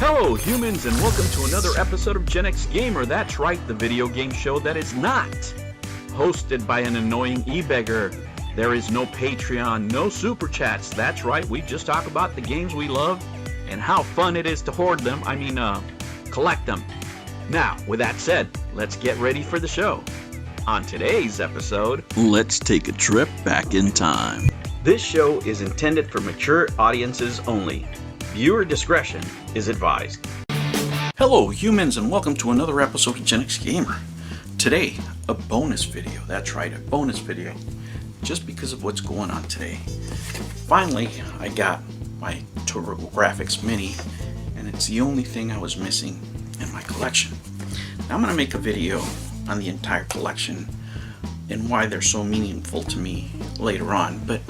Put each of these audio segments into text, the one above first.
Hello humans, and welcome to another episode of Gen X Gamer. That's right, the video game show that is not hosted by an annoying e-beggar. There is no Patreon, no super chats. That's right, we just talk about the games we love and how fun it is to hoard them, collect them. Now, with that said, let's get ready for the show. On today's episode, let's take a trip back in time. This show is intended for mature audiences only. Viewer discretion is advised. Hello humans, and welcome to another episode of Gen X Gamer. Today, a bonus video. That's right, a bonus video. Just because of what's going on today. Finally, I got my Grafix Mini, and it's the only thing I was missing in my collection. Now I'm going to make a video on the entire collection and why they're so meaningful to me later on, but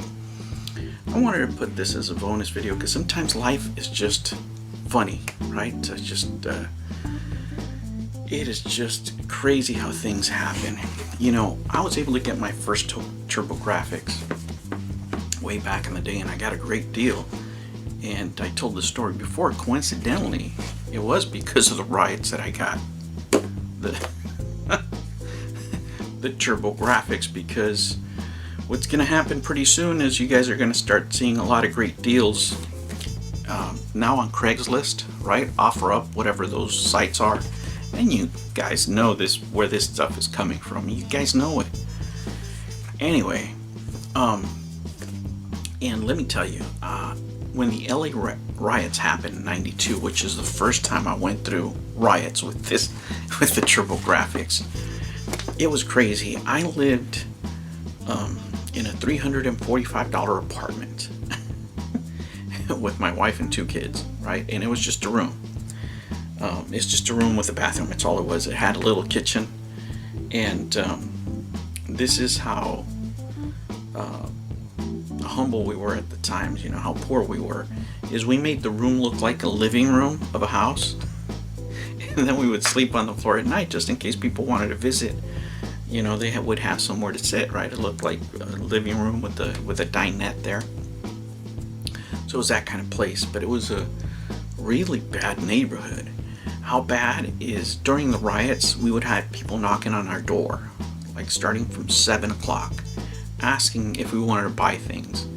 I wanted to put this as a bonus video because sometimes life is just funny, right? It is just crazy how things happen. You know, I was able to get my first TurboGrafx way back in the day, and I got a great deal. And I told the story before. Coincidentally, it was because of the Riots that I got the the TurboGrafx, because what's going to happen pretty soon is you guys are going to start seeing a lot of great deals now on Craigslist, right? OfferUp, whatever those sites are. And you guys know where this stuff is coming from. You guys know it. Anyway, and let me tell you, when the LA riots happened in '92, which is the first time I went through riots with the TurboGrafx, it was crazy. I lived in a $345 apartment with my wife and 2 kids, right? And it was just a room. It's just a room with a bathroom. That's all it was. It had a little kitchen, and this is how humble we were at the times. You know how poor we were. Is we made the room look like a living room of a house, and then we would sleep on the floor at night just in case people wanted to visit. You know, they would have somewhere to sit, right? It looked like a living room with a dinette there. So it was that kind of place, but it was a really bad neighborhood. How bad is during the riots, we would have people knocking on our door, like starting from 7 o'clock, asking if we wanted to buy things.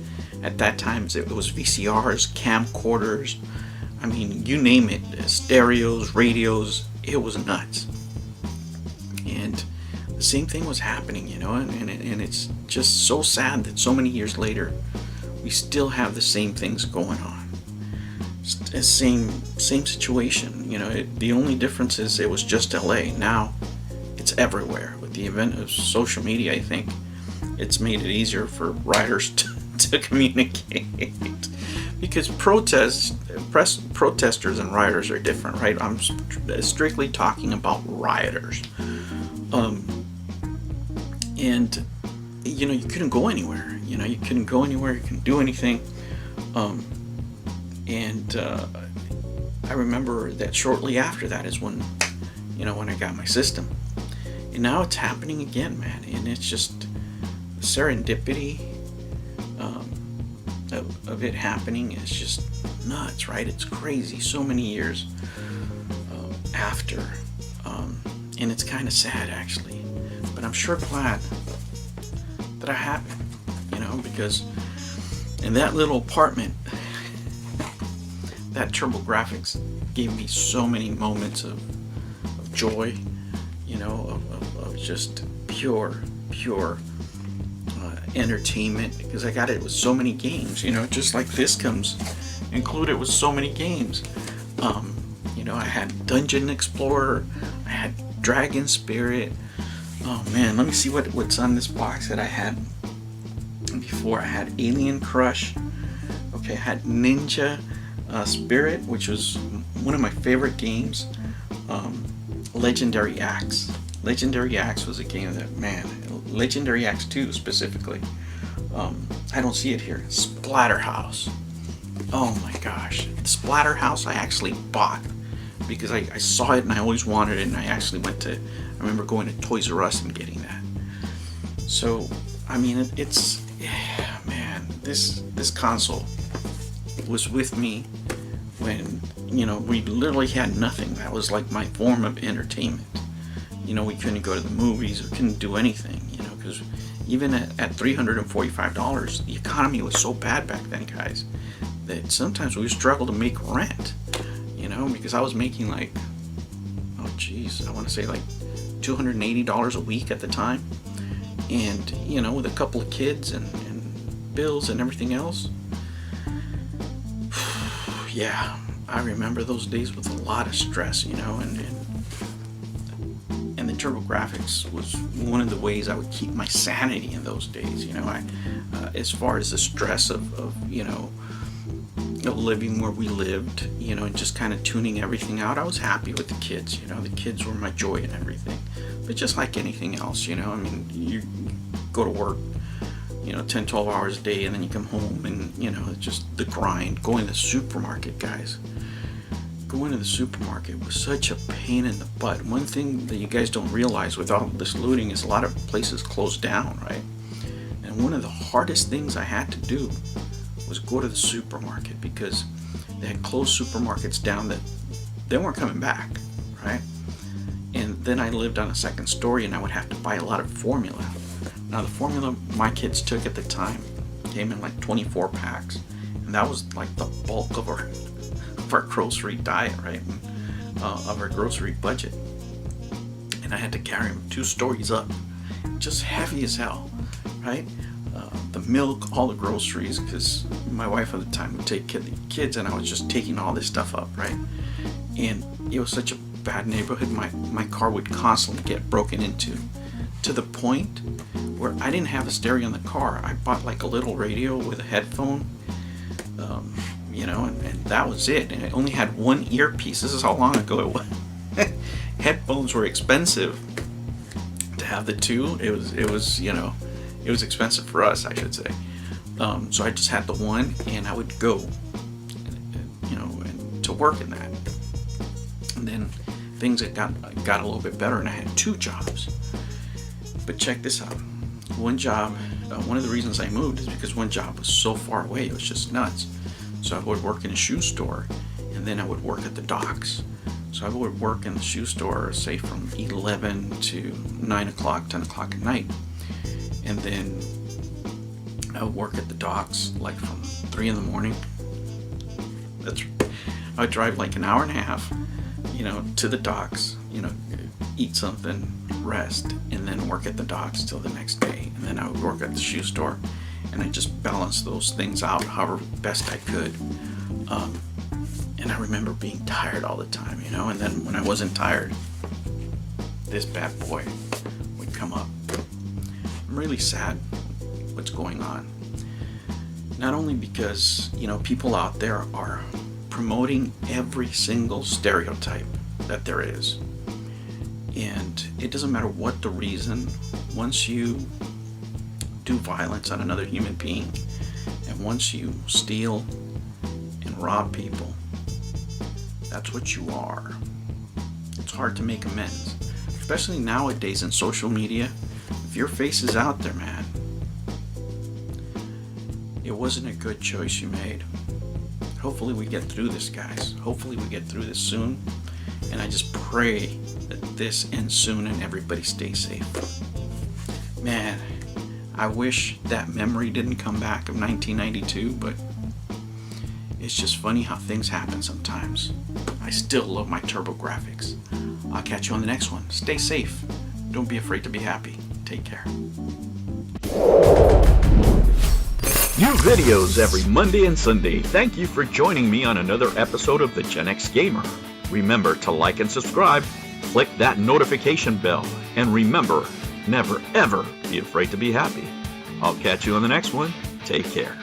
At that time, it was VCRs, camcorders, I mean, you name it, stereos, radios, it was nuts. And the same thing was happening, you know, and it's just so sad that so many years later, we still have the same things going on. Same situation, you know. The only difference is it was just LA. Now it's everywhere. With the advent of social media, I think it's made it easier for rioters to communicate. Because protesters and rioters are different, right? I'm strictly talking about rioters. And you know, you couldn't go anywhere. You know, you couldn't go anywhere. You couldn't do anything. I remember that shortly after that is when, you know, when I got my system. And now it's happening again, man. And it's just serendipity of it happening is just nuts, right? It's crazy. So many years after. And it's kind of sad, actually. But I'm sure glad that I have it, you know, because in that little apartment, that TurboGrafx gave me so many moments of joy, you know, of just pure entertainment, because I got it with so many games, you know, just like this comes included with so many games. You know, I had Dungeon Explorer, I had Dragon Spirit. Oh man, let me see what's on this box that I had before. I had Alien Crush. Okay, I had Ninja Spirit, which was one of my favorite games. Legendary Axe. Legendary Axe was a game that, man, Legendary Axe 2 specifically. I don't see it here. Splatterhouse. Oh my gosh. Splatterhouse I actually bought because I saw it and I always wanted it, and I actually I remember going to Toys R Us and getting that. So, I mean, it's, yeah, man, this console was with me when, we literally had nothing. That was like my form of entertainment. We couldn't go to the movies or couldn't do anything, because even at $345, the economy was so bad back then, guys, that sometimes we struggled to make rent, because I was making like, oh geez, I want to say like $280 a week at the time. And, with a couple of kids and bills and everything else. Yeah, I remember those days with a lot of stress, and the TurboGrafx was one of the ways I would keep my sanity in those days, as far as the stress of living where we lived, and just kind of tuning everything out. I was happy with the kids, the kids were my joy and everything. But just like anything else, you go to work, 10, 12 hours a day, and then you come home and, it's just the grind. Going to the supermarket, guys. Going to the supermarket was such a pain in the butt. One thing that you guys don't realize with all this looting is a lot of places closed down, right? And one of the hardest things I had to do was go to the supermarket, because they had closed supermarkets down that they weren't coming back, right? And then I lived on a second story, and I would have to buy a lot of formula. Now the formula my kids took at the time came in like 24 packs, and that was like the bulk of our grocery diet, right? Of our grocery budget. And I had to carry them 2 stories up, just heavy as hell, right? The milk, all the groceries, because my wife at the time would take care of the kids, and I was just taking all this stuff up, right? And it was such a bad neighborhood. My car would constantly get broken into, to the point where I didn't have a stereo in the car. I bought like a little radio with a headphone, and that was it. And I only had one earpiece. This is how long ago it was. Headphones were expensive. To have the two, it was expensive for us, I should say. So I just had the one, and I would go, and to work in that. And then things had got a little bit better, and I had 2 jobs. But check this out. One job, one of the reasons I moved is because one job was so far away, it was just nuts. So I would work in a shoe store, and then I would work at the docks. So I would work in the shoe store, say from 11 to 9 o'clock, 10 o'clock at night. And then I would work at the docks like from 3 in the morning. I would drive like an hour and a half, to the docks, eat something, rest, and then work at the docks till the next day. And then I would work at the shoe store, and I just balanced those things out however best I could. And I remember being tired all the time, and then when I wasn't tired, this bad boy would come up. I'm really sad what's going on. Not only because, people out there are promoting every single stereotype that there is. And it doesn't matter what the reason, once you do violence on another human being, and once you steal and rob people, that's what you are. It's hard to make amends, especially nowadays in social media. If your face is out there, man, it wasn't a good choice you made. Hopefully we get through this, guys. Hopefully we get through this soon. And I just pray that this ends soon and everybody stays safe. Man, I wish that memory didn't come back of 1992, but it's just funny how things happen sometimes. I still love my TurboGrafx. I'll catch you on the next one. Stay safe. Don't be afraid to be happy. Take care. New videos every Monday and Sunday. Thank you for joining me on another episode of the Gen X Gamer. Remember to like and subscribe, click that notification bell, and remember, never ever be afraid to be happy. I'll catch you on the next one. Take care.